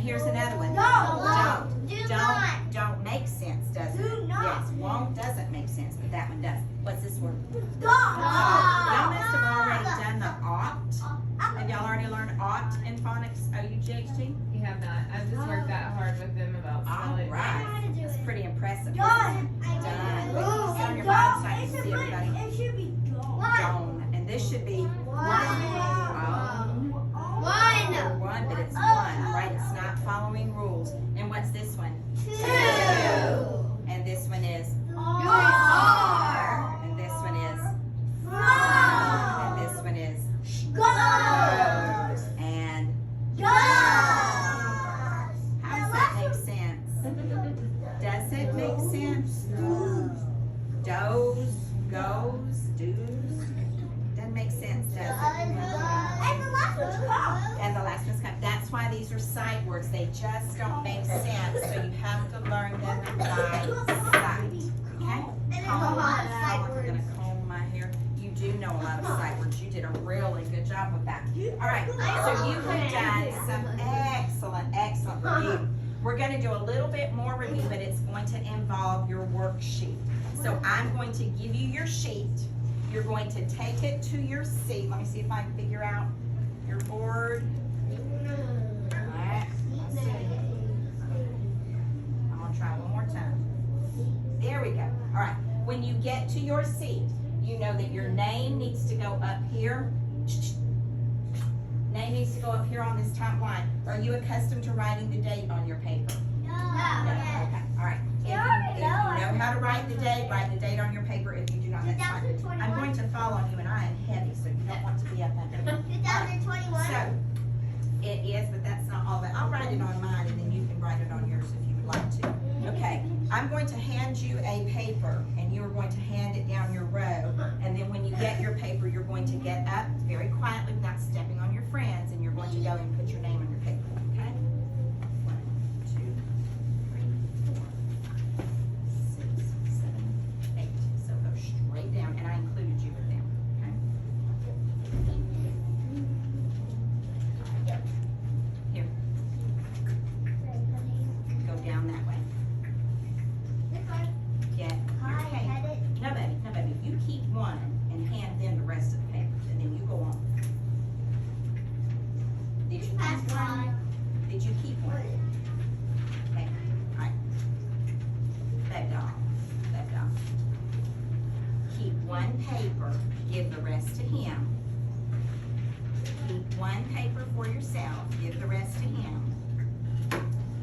here's another one. Don't make sense, does it? Yes, won't doesn't make sense, but that one does. What's this word? Y'all must have already done the ought. Have y'all already learned ought in phonics? O-U-G-H-T? We have not. I've just worked that hard with them about spelling. All right. That's pretty impressive. Done. Sit on your bottom so I can see everybody. It should be Done. And this should be one, but it's one, right? It's not following rules. And what's this one? And this one is and this one is and this one is and how does that make sense? Does it make sense? Does, goes, do's. Doesn't make sense, does it? And the last one's come. That's why these are sight words. They just don't make sense. So you have to learn them by sight. Okay? I'm going to comb my hair. You do know a lot of sight words. You did a really good job with that. All right. So you have done some excellent review. We're going to do a little bit more review, but it's going to involve your worksheet. So I'm going to give you your sheet. You're going to take it to your seat. Let me see if I can figure out your board. All right. I'm going to try one more time. There we go. All right. When you get to your seat, you know that your name needs to go up here. Name needs to go up here on this top line. Are you accustomed to writing the date on your paper? No. Okay. All right. If you know how to write the date on your paper. If you do not, that's fine. I'm going to fall on you, and I am heavy, so you don't want to be up under me. 2021. So, it is, but that's not all that. I'll write it on mine, and then you can write it on yours if you would like to. Okay. I'm going to hand you a paper, and you are going to hand it down your row, and then when you get your paper, you're going to get up very quietly without stepping on your friends, and you're going to go and put your name on your paper. Okay? 1, 2, 3, 4, 6, 7, 8. So go straight down, and I included you with them. Okay? Here. Go down that way. Get your paper. No, baby. You keep one and hand them the rest of the papers, and then you go on. Did you keep one? Did you keep one? Okay. All right. That dog. Keep one paper. Give the rest to him. Keep one paper for yourself. Give the rest to him.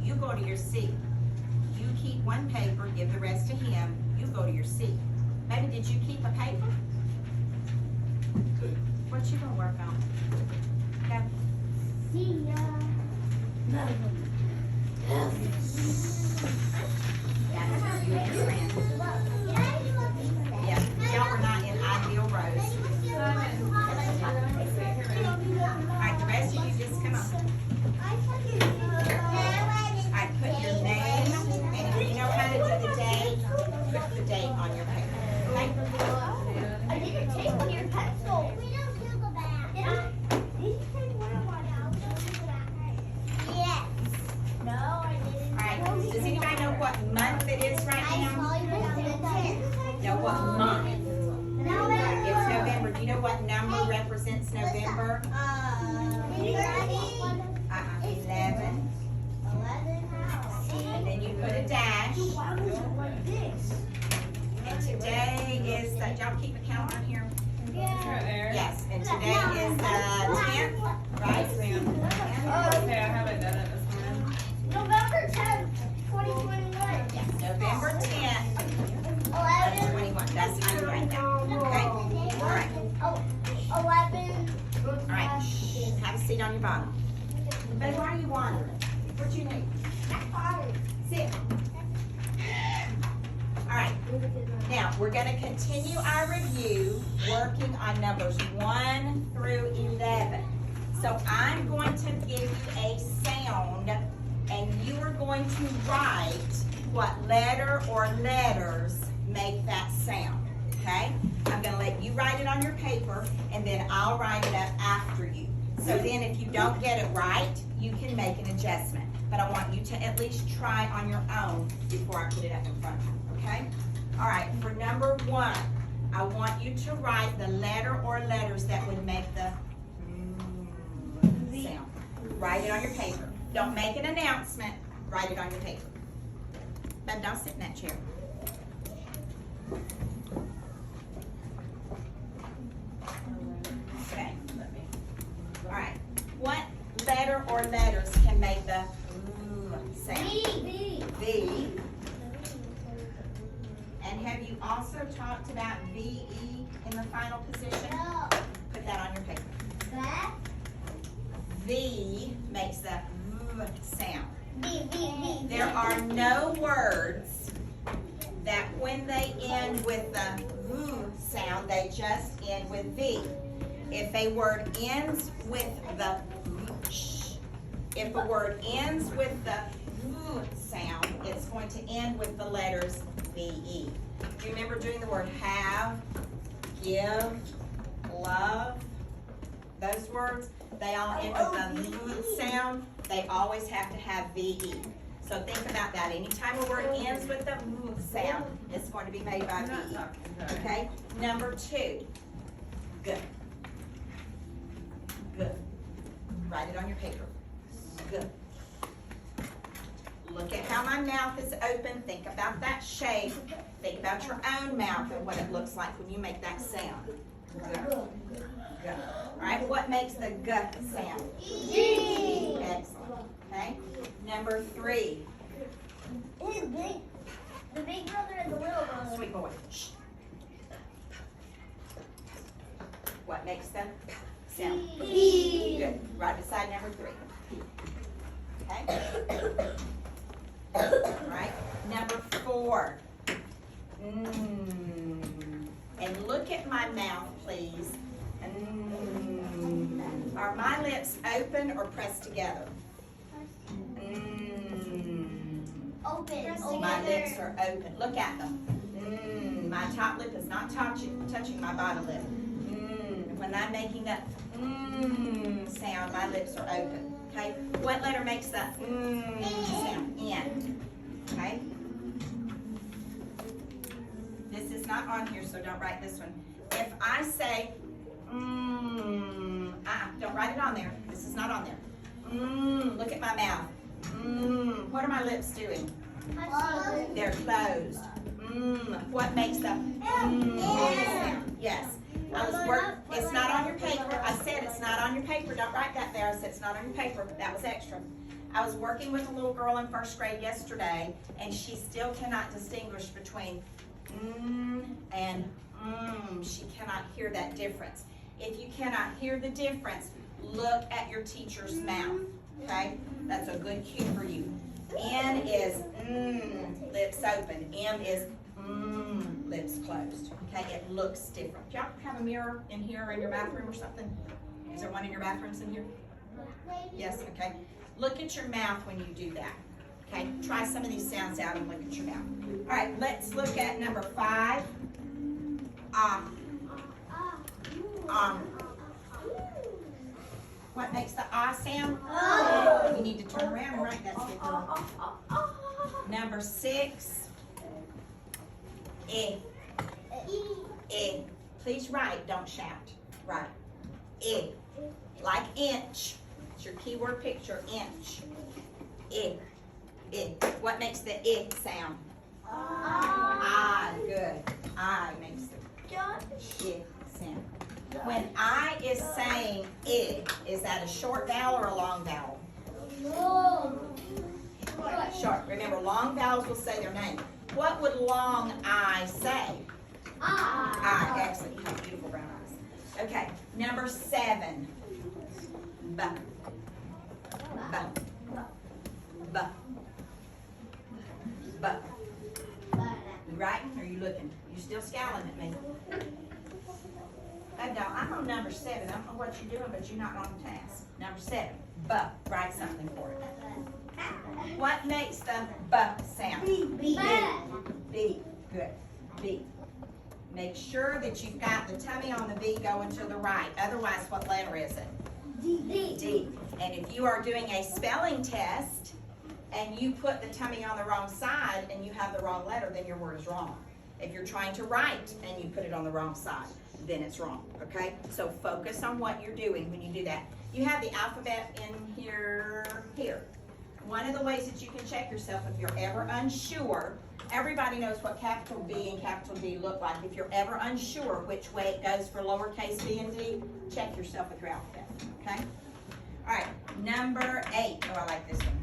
You go to your seat. You keep one paper. Give the rest to him. You go to your seat. Baby, did you keep a paper? What you gonna work on? Okay. See ya. That's you and your friend. Yeah, y'all were not in ideal rows. Alright, the rest of you just come on. Alright, put your name, and if you know how to do the date, put the date on your paper. Okay? I didn't take one of your pencils. We don't do the back. Did I? Did you take one of mine? No, we don't do that. Yes. No, I didn't. Alright, does anybody know what month it is right now? Know what month? It's November. Do you know what number represents November? 11. And then you put a dash. And today is the, y'all keep a calendar here? Yes, and today is the 10th, right? Okay, I haven't done it this morning. November 10th, 2021. Yes, November 10th of 21. That's how you write that. Okay? All right. 11. All right. Shh. Have a seat on your bottom. Babe, why are you wandering? What you need? Sit. All right. Now, we're going to continue our review working on numbers 1 through 11. So I'm going to give you a sound, and you are going to write what letter or letters make that sound, okay? I'm going to let you write it on your paper, and then I'll write it up after you. So then if you don't get it right, you can make an adjustment. but I want you to at least try on your own before I put it up in front of you, okay? All right, for number 1, I want you to write the letter or letters that would make the sound. Write it on your paper. Don't make an announcement, write it on your paper. But don't sit in that chair. Okay. All right. What letter or letters can make the sound? B. V. And have you also talked about VE in the final position? No. Put that on your paper. That. V makes the sound. B. There are no words that when they end with the sound, they just end with V. If a word ends with the if a word ends with the sound, it's going to end with the letters VE. Do you remember doing the word have, give, love? Those words, they all end with the sound. They always have to have VE. So think about that. Anytime a word ends with the sound, it's going to be made by VE. Okay? Number 2. Good. Good. Write it on your paper. Good. Look at how my mouth is open. Think about that shape. Think about your own mouth and what it looks like when you make that sound. Good. Good. All right, what makes the G sound? G. Excellent. Okay. Number 3. He's big. The big brother and the little brother. Sweet boy. Shh. What makes the sound? B. Good. Right beside number 3. Okay. All right. Number 4. And look at my mouth, please. Are my lips open or pressed together? Open. My lips are open. Look at them. My top lip is not touching my bottom lip. When I'm making that sound, my lips are open. Okay. What letter makes the sound? N. Okay. This is not on here, so don't write this one. If I say don't write it on there. This is not on there. Look at my mouth. What are my lips doing? They're closed. What makes the sound? Yes. It's not on your paper. I said it's not on your paper. Don't write that there. I said it's not on your paper. That was extra. I was working with a little girl in 1st grade yesterday, and she still cannot distinguish between and she cannot hear that difference. If you cannot hear the difference, look at your teacher's mouth, okay? That's a good cue for you. N is lips open. M is lips closed, okay? It looks different. Do y'all have a mirror in here or in your bathroom or something? Is there one in your bathrooms in here? Yes, okay. Look at your mouth when you do that, okay? Try some of these sounds out and look at your mouth. All right, let's look at number 5. What makes the sound? You need to turn around and write that, sweet girl. Number 6. Please write, don't shout. Write. Like inch. It's your keyword picture, inch. What makes the sound? Good. I makes the sound. When I is saying is that a short vowel or a long vowel? Short. Remember, long vowels will say their name. What would long I say? I. Excellent. You have beautiful brown eyes. Okay. Number 7. B. Right? Or are you looking? You still scowling at me? No, I'm on number 7. I don't know what you're doing, but you're not on task. Number 7. B. Write something for it. What makes the B sound? B. Good. B. Make sure that you've got the tummy on the V going to the right. Otherwise, what letter is it? D. And if you are doing a spelling test, and you put the tummy on the wrong side and you have the wrong letter, then your word is wrong. If you're trying to write and you put it on the wrong side, then it's wrong, okay? So focus on what you're doing when you do that. You have the alphabet in here. One of the ways that you can check yourself if you're ever unsure, everybody knows what capital B and capital D look like. If you're ever unsure which way it goes for lowercase b and d, check yourself with your alphabet, okay? All right, number 8. Oh, I like this one.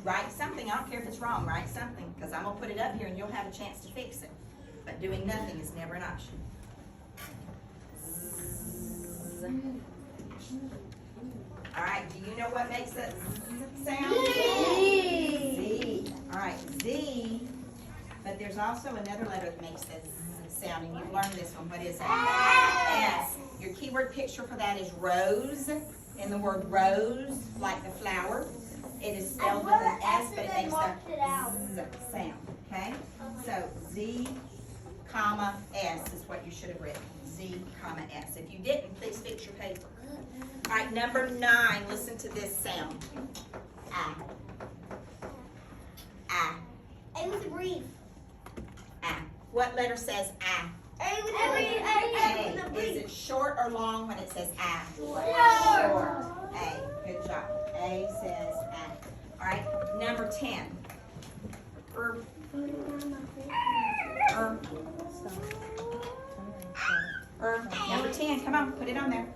Write something. I don't care if it's wrong. Write something, because I'm going to put it up here and you'll have a chance to fix it. But doing nothing is never an option. All right, do you know what makes that sound? Z. All right, Z. But there's also another letter that makes this sound, and you've learned this one. What is that? S. Your keyword picture for that is rose. In the word rose, like the flower. It is spelled with an S, but it makes that Z sound, okay? So, Z, comma, S is what you should have written. Z, comma, S. If you didn't, please fix your paper. All right, number 9, listen to this sound. Ah. Ah. A with a brief. Ah. What letter says ah? A with a brief. Is it short or long when it says ah? Short. A. Good job. A says ah. All right, number 10. Number 10, come on, put it on there.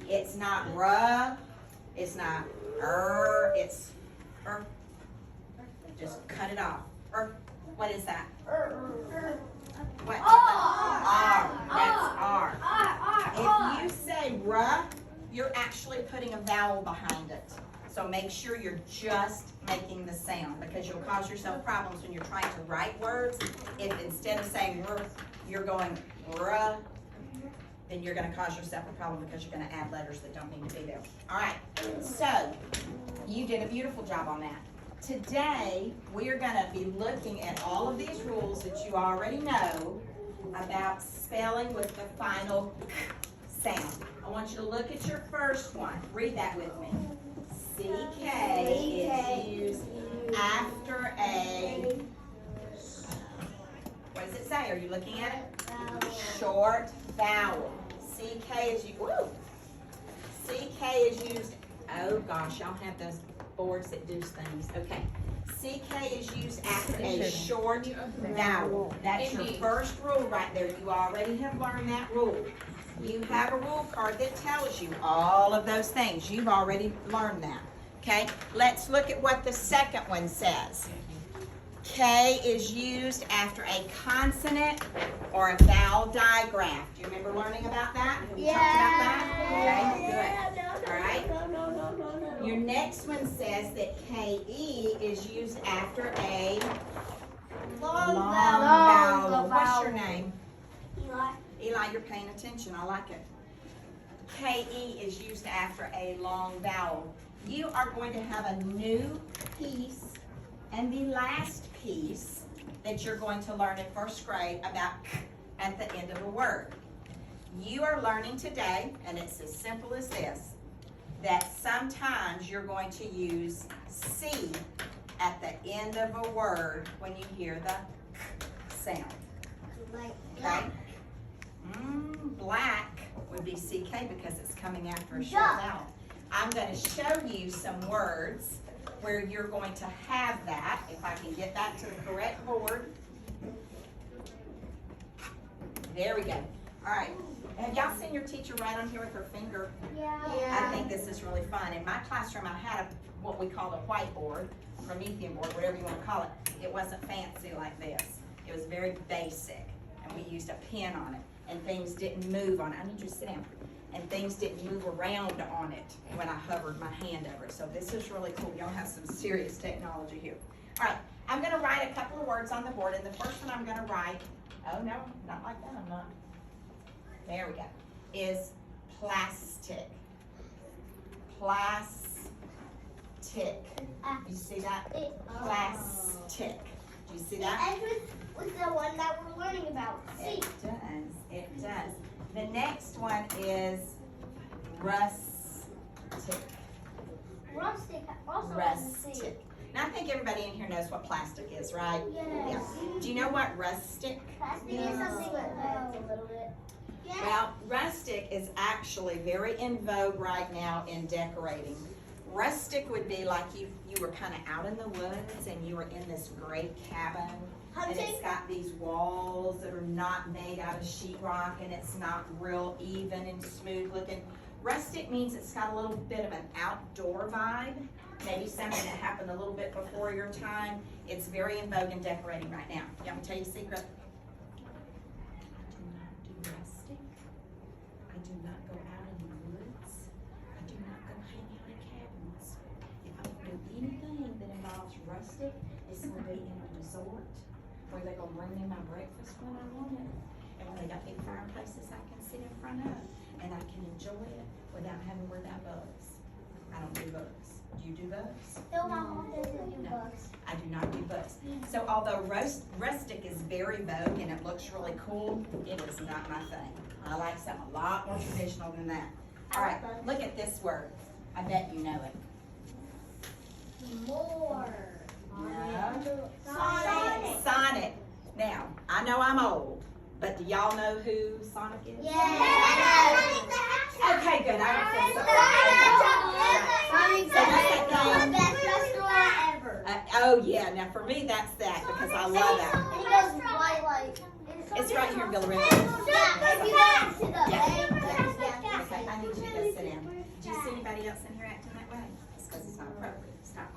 It's not ruh, it's not it's just cut it off. What is that? What? R. That's R. If you say ruh, you're actually putting a vowel behind it. So make sure you're just making the sound, because you'll cause yourself problems when you're trying to write words. If instead of saying r, you're going r, then you're going to cause yourself a problem, because you're going to add letters that don't need to be there. All right, so you did a beautiful job on that. Today, we are going to be looking at all of these rules that you already know about spelling with the final sound. I want you to look at your first one. Read that with me. CK is used after a, what does it say? Are you looking at it? Short vowel. CK is used, CK is used, oh gosh, y'all have those boards that do things. Okay. CK is used after a short vowel. That's your first rule right there. You already have learned that rule. You have a rule card that tells you all of those things. You've already learned that. Okay, let's look at what the second one says. K is used after a consonant or a vowel digraph. Do you remember learning about that? Have we talked about that? Okay, good. All right. Your next one says that KE is used after a long vowel. What's your name? Eli. Eli, you're paying attention. I like it. KE is used after a long vowel. You are going to have a new piece and the last piece that you're going to learn in first grade about at the end of a word. You are learning today, and it's as simple as this, that sometimes you're going to use C at the end of a word when you hear the sound. Okay? Black would be CK because it's coming after a short vowel. I'm going to show you some words where you're going to have that, if I can get that to the correct board. There we go. All right. Have y'all seen your teacher write on here with her finger? Yeah. I think this is really fun. In my classroom, I had what we call a whiteboard, Promethean board, whatever you want to call it. It wasn't fancy like this. It was very basic, and we used a pen on it, and things didn't move on it. I need you to sit down. And things didn't move around on it when I hovered my hand over it. So this is really cool. Y'all have some serious technology here. All right, I'm going to write a couple of words on the board, and the first one I'm going to write, oh no, not like that, I'm not. There we go, is plastic. Plastic. You see that? Plastic. Do you see that? Edward was the one that we're learning about. See? It does. It does. The next one is rustic. Rustic also has a C. Rustic. Now I think everybody in here knows what plastic is, right? Yes. Do you know what rustic? Plastic is something with heads a little bit. Yeah. Well, rustic is actually very in vogue right now in decorating. Rustic would be like you were kind of out in the woods and you were in this great cabin. And it's got these walls that are not made out of sheetrock and it's not real even and smooth looking. Rustic means it's got a little bit of an outdoor vibe, maybe something that happened a little bit before your time. It's very in vogue in decorating right now. You want me to tell you a secret? I do not do rustic. I do not go out in the woods. I do not go hang out in cabins. If I do anything that involves rustic, it's going to be in a resort where they're going to bring me my breakfast when I want it. And when they got big fireplaces I can sit in front of. And I can enjoy it without having to worry about bugs. I don't do bugs. Do you do bugs? No, my mom doesn't do bugs. I do not do bugs. So although rustic is very vogue and it looks really cool, it is not my thing. I like something a lot more traditional than that. All right, look at this word. I bet you know it. More. No. Sonic. Sonic. Now, I know I'm old, but do y'all know who Sonic is? Yeah. Okay, good. I don't think so. Sonic's the best restaurant ever. Oh yeah, now for me that's that because I love that. And he goes white like. It's right here in Billericay. Yeah, if you go to the Okay, I need you to go sit down. Do you see anybody else in here acting that way? It's because it's not appropriate. Stop.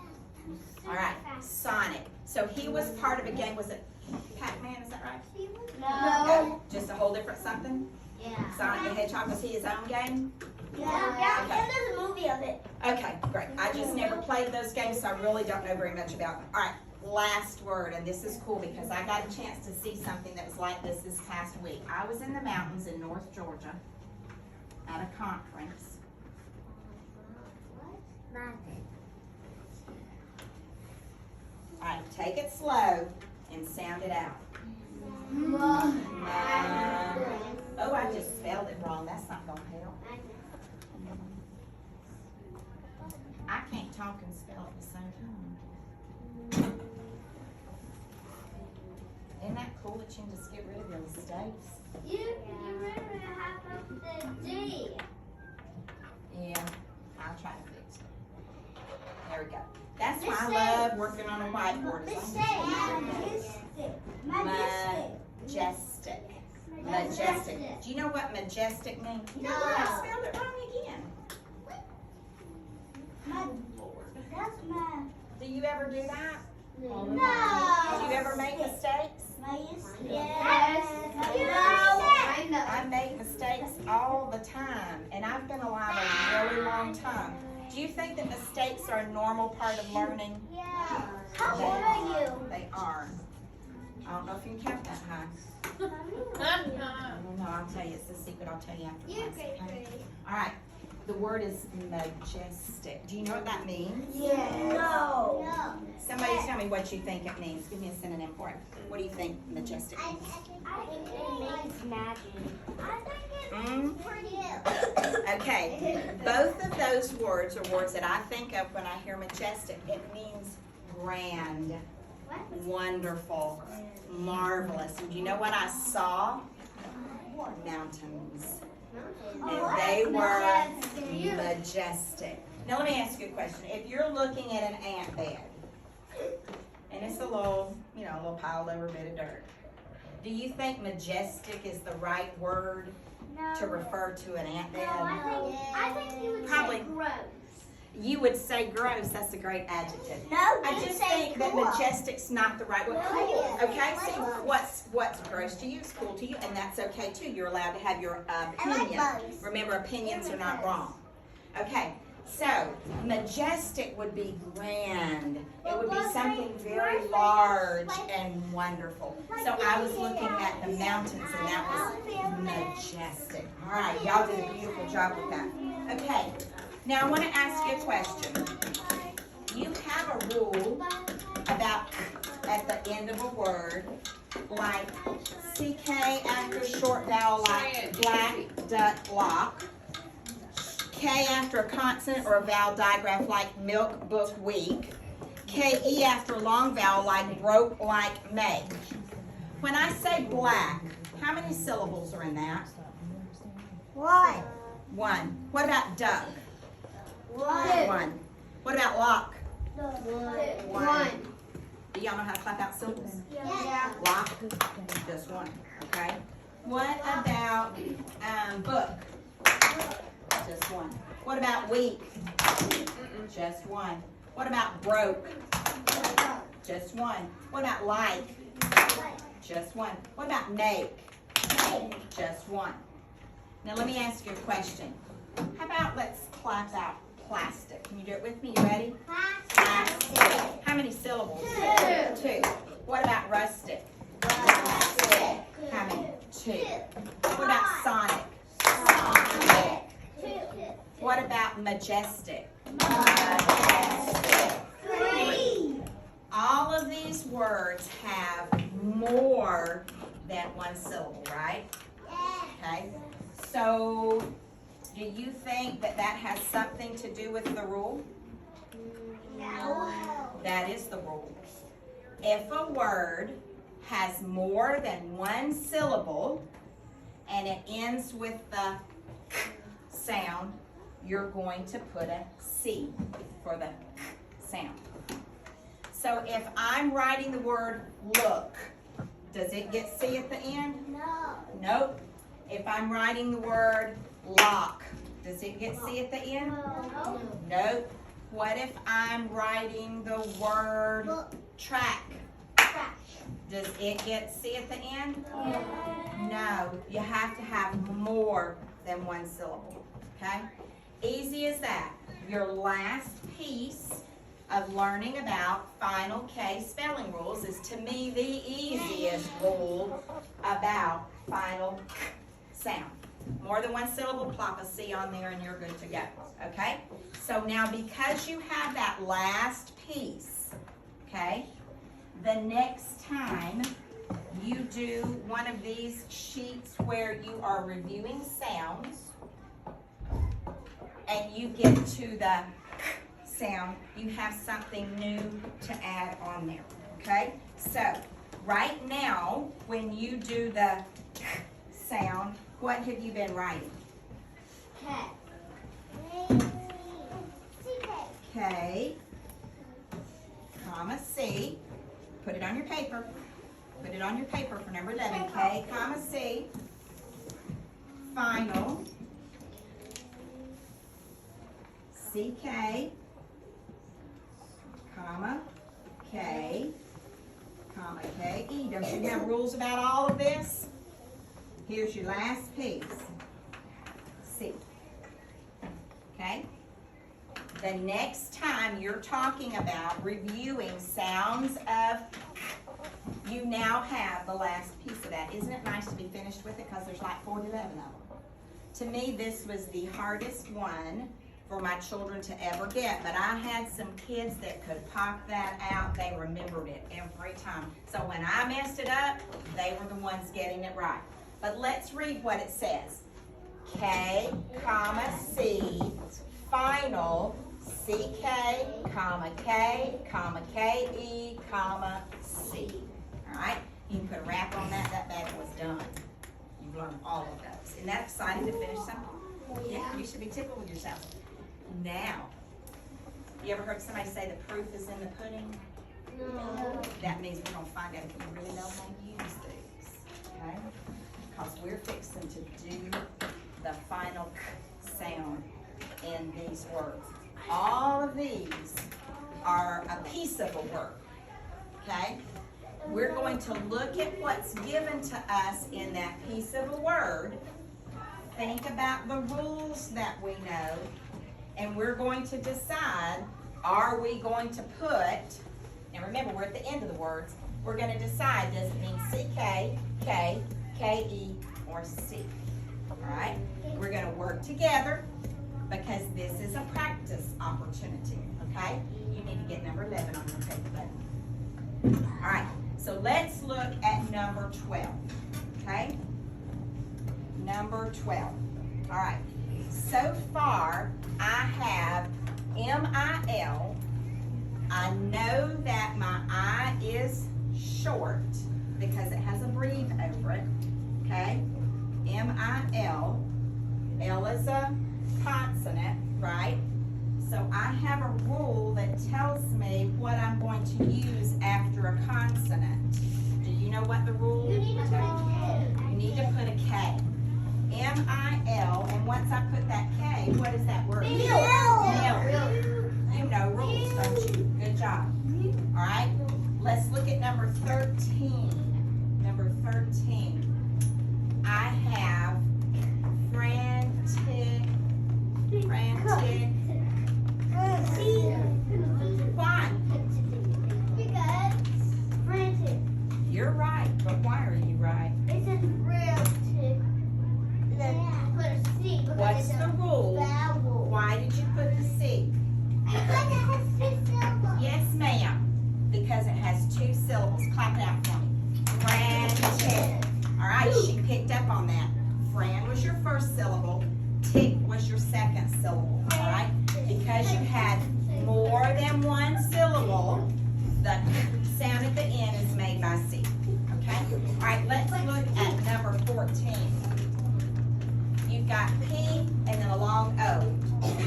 All right, Sonic. So he was part of a game. Was it Pac-Man? Is that right? No. Just a whole different something? Yeah. Sonic the Hedgehog, was he his own game? Yeah. And there's a movie of it. Okay, great. I just never played those games, so I really don't know very much about them. All right, last word, and this is cool because I got a chance to see something that was like this past week. I was in the mountains in North Georgia at a conference. All right, take it slow and sound it out. Oh, I just spelled it wrong. That's not going to help. I can't talk and spell at the same time. Isn't that cool that you can just get rid of your mistakes? You remember half of the D. Yeah, I'll try to fix it. There we go. That's why I love working on a whiteboard. Majestic. Majestic. Do you know what majestic means? No. I spelled it wrong again. That's my. Do you ever do that? No. Do you ever make mistakes? Yes. No. I make mistakes all the time, and I've been alive a really long time. Do you think that mistakes are a normal part of learning? Yeah. How old are you? They are. I don't know if you can count that high. I don't know. I'll tell you. It's a secret. I'll tell you after You're class. great, Okay? great. All right. The word is majestic. Do you know what that means? Yeah. No. Somebody tell me what you think it means. Give me a synonym for it. What do you think majestic means? I think it means magic. I think it means pretty. Okay. Both of those words are words that I think of when I hear majestic. It means grand, wonderful, marvelous. And do you know what I saw? Mountains. And they were majestic. Now let me ask you a question. If you're looking at an ant bed, and it's a little, a little piled over bit of dirt, do you think majestic is the right word to refer to an ant bed? I think you would Probably. say gross. You would say gross. That's a great adjective. No, I just think that majestic's not the right word. Cool. Okay, see what's gross to you is cool to you, and that's okay too. You're allowed to have your opinion. Remember, opinions are not wrong. Okay, so majestic would be grand. It would be something very large and wonderful. So I was looking at the mountains, and that was majestic. All right, y'all did a beautiful job with that. Okay. Now I want to ask you a question. You have a rule about at the end of a word, like CK after a short vowel like black, duck, lock. K after a consonant or a vowel digraph like milk, book, week. KE after a long vowel like broke, like make. When I say black, how many syllables are in that? One. One. What about duck? One. What about lock? One. Do y'all know how to clap out syllables? Yeah. Lock, just one, okay? What about book? Just one. What about week? Just one. What about broke? Just one. What about like? Just one. What about make? Just one. Now let me ask you a question. How about let's clap out plastic? Can you do it with me? You ready? Plastic. How many syllables? Two. What about rustic? Rustic. How many? Two. What about sonic? Sonic. What about majestic? Majestic. Three. All of these words have more than one syllable, right? Okay. So, do you think that that has something to do with the rule? No. That is the rule. If a word has more than one syllable and it ends with the k sound, you're going to put a C for the k sound. So if I'm writing the word look, does it get C at the end? No. Nope. If I'm writing the word lock, does it get C at the end? No. Nope. What if I'm writing the word track? Trash. Does it get C at the end? No. You have to have more than one syllable. Okay? Easy as that. Your last piece of learning about final K spelling rules is, to me, the easiest rule about final sound. More than one syllable, plop a C on there and you're good to go. Okay? So now, because you have that last piece, okay, the next time you do one of these sheets where you are reviewing sounds and you get to the sound, you have something new to add on there, okay? So, right now, when you do the sound, what have you been writing? Cat. K, comma, C. Put it on your paper. Put it on your paper for number 11. K, comma, C. Final. CK, comma, K, comma, KE. Don't you have rules about all of this? Here's your last piece. C. Okay? The next time you're talking about reviewing sounds of, you now have the last piece of that. Isn't it nice to be finished with it? Because there's like 11 of them. To me, this was the hardest one for my children to ever get, but I had some kids that could pop that out. They remembered it every time. So when I messed it up, they were the ones getting it right. But let's read what it says. K, comma, C, final, CK, comma, K, comma, KE, comma, C. All right? You can put a wrap on that. That bad was done. You've learned all of those. Isn't that exciting to finish something? Yeah, you should be tickled with yourself. Now, you ever heard somebody say the proof is in the pudding? No. That means we're going to find out if you really know how to use these, okay? Because we're fixing to do the final k sound in these words. All of these are a piece of a word, okay? We're going to look at what's given to us in that piece of a word, think about the rules that we know, and we're going to decide, are we going to put, and remember we're at the end of the words, we're going to decide, does it mean CK, K, KE, or C? All right? We're going to work together because this is a practice opportunity, okay? You need to get number 11 on your paper button. All right. number 12, okay? Number 12. All right, so far I have M-I-L. I know that my I is short because it has a breathe over it, okay? M-I-L. L is a consonant, right? So I have a rule that tells me what I'm going to use after a consonant. Do you know what the rule is? You need to put a K. You need to put a K. M-I-L, and once I put that K, what is that word? Milk. Milk. You know rules, don't you? Good job. All right, let's look at number 13. Number 13. I have frantic. Why? Because frantic. You're right, but why are you right? It says frantic. Then put a C because What's it's the a rule? vowel. Why did you put the C? Because it has 2 syllables. Yes, ma'am, because it has 2 syllables. Clap it out for me. Frantic. All right, she picked up on that. Fran was your first syllable. Tick was your second syllable. All right, because you had more than one syllable, the sound at the end is made by C. Okay? All right, let's look at number 14. You've got P and then a long O.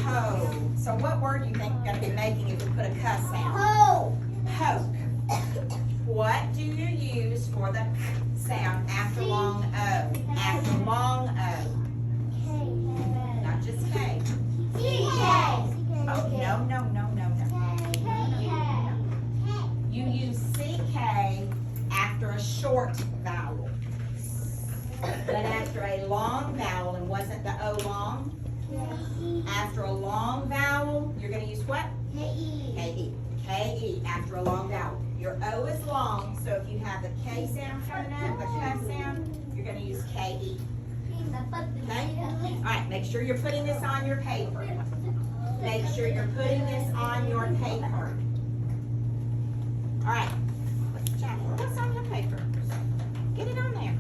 Po. So what word do you think you're going to be making if you put a cuss sound? Oh. Poke. What do you use for the sound after long O? After long O. Not just K. Oh, no, no, no, no, no. You use CK after a short vowel. But after a long vowel, and wasn't the O long? After a long vowel, you're going to use what? K-E. K-E after a long vowel. Your O is long, so if you have the K sound coming up, the K sound, you're going to use K-E. Okay? All right, make sure you're putting this on your paper. Make sure you're putting this on your paper. All right. What's on your paper? Get it on there.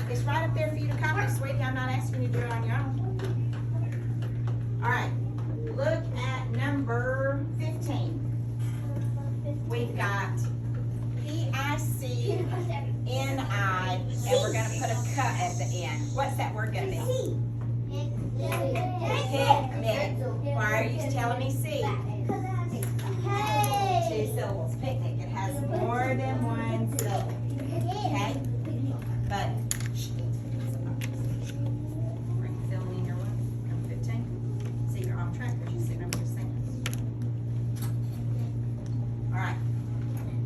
It's right up there for you to copy, sweetie. I'm not asking you to do it on your own. All right. Look at number 15. We've got P-I-C-N-I, and we're going to put a cut at the end. What's that word going to be? Picnic. Why are you telling me C? 2 syllables. Picnic. It has more than one syllable. Okay? But, fill in your one. Number 15. See, you're on track because you sit over your sentence. All right.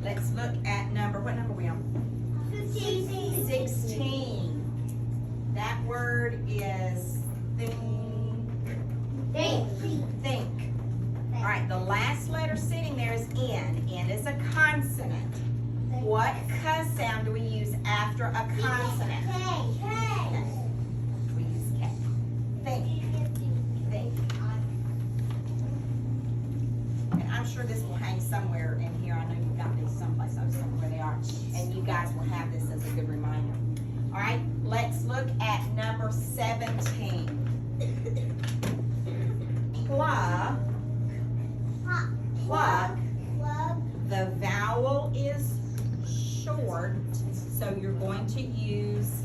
Let's look at what number are we on? 16. That word is think. All right, the last letter sitting there is N. N is a consonant. What cuss sound do we use after a consonant? Okay. We use K. Think. And I'm sure this will hang somewhere in here. I know you've got these someplace. I was somewhere they are. And you guys will have this as a good reminder. All right, let's look at number 17. Pluck. The vowel is short, so you're going to use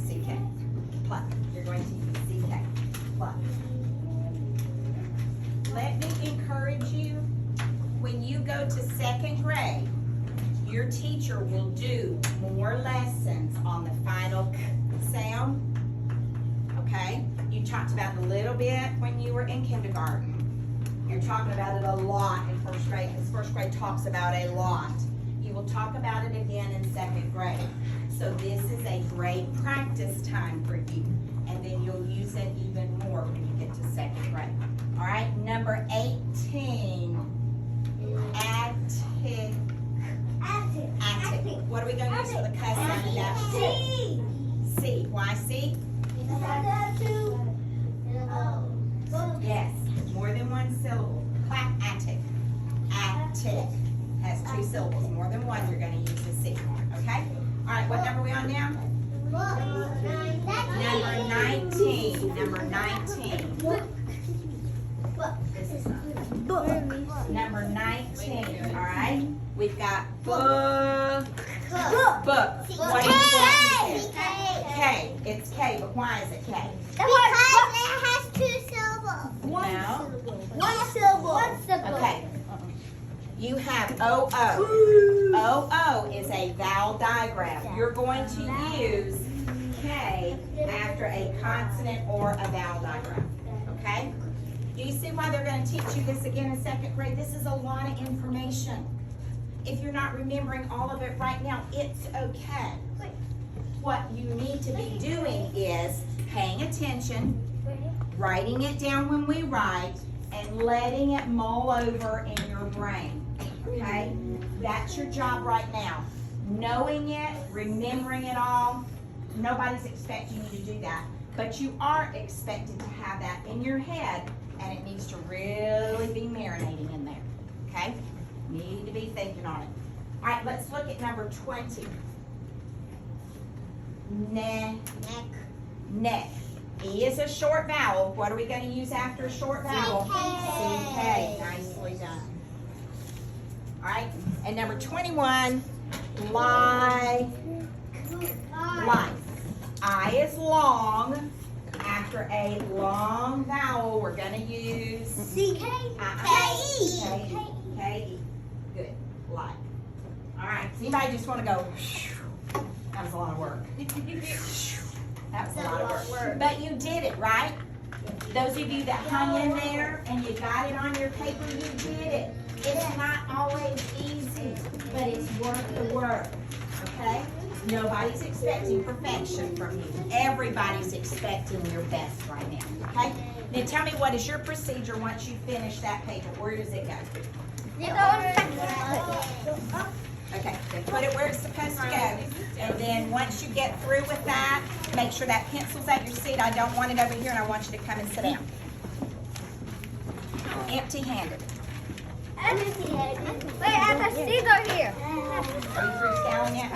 CK. Pluck. You're going to use CK. Pluck. Let me encourage you, when you go to 2nd grade, your teacher will do more lessons on the final sound. Okay? You talked about it a little bit when you were in kindergarten. You're talking about it a lot in 1st grade because 1st grade talks about a lot. You will talk about it again in 2nd grade. So this is a great practice time for you. And then you'll use it even more when you get to 2nd grade. All right, number 18. Attic. What are we going to use for the cuss sound in attic? C. Why C? Yes, more than one syllable. Clap attic. Attic has 2 2 syllables. More than one, you're going to use the C. Okay? All right, what number are we on now? Number 19. Number 19. This is number 19. All right? We've got book. Book. What do you think? K. It's K, but why is it K? Because it has 2 syllables. No. 1 syllable. Okay. You have O-O. O-O is a vowel diagram. You're going to use K after a consonant or a vowel diagram. Okay? Do you see why they're going to teach you this again in 2nd grade? This is a lot of information. If you're not remembering all of it right now, it's okay. What you need to be doing is paying attention, writing it down when we write, and letting it mull over in your brain. Okay? That's your job right now. Knowing it, remembering it all. Nobody's expecting you to do that. But you are expected to have that in your head, and it needs to really be marinating in there. Okay? Need to be thinking on it. All right, let's look at number 20. Neck. E is a short vowel. What are we going to use after a short vowel? CK. Nicely done. All right, and number 21, life. I is long. After a long vowel, we're going to use K-E. Good. Life. All right, so anybody just want to go, that was a lot of work. That was a lot of work. But you did it, right? Those of you that hung in there and you got it on your paper, you did it. It's not always easy, but it's worth the work. Okay? Nobody's expecting perfection from you. Everybody's expecting your best right now. Okay? Now tell me, what is your procedure once you finish that paper? Where does it go? Okay, then put it where it's supposed to go. And then once you get through with that, make sure that pencil's at your seat. I don't want it over here, and I want you to come and sit down. Empty-handed. Wait, I have a cigar here. Are you through scouring yet?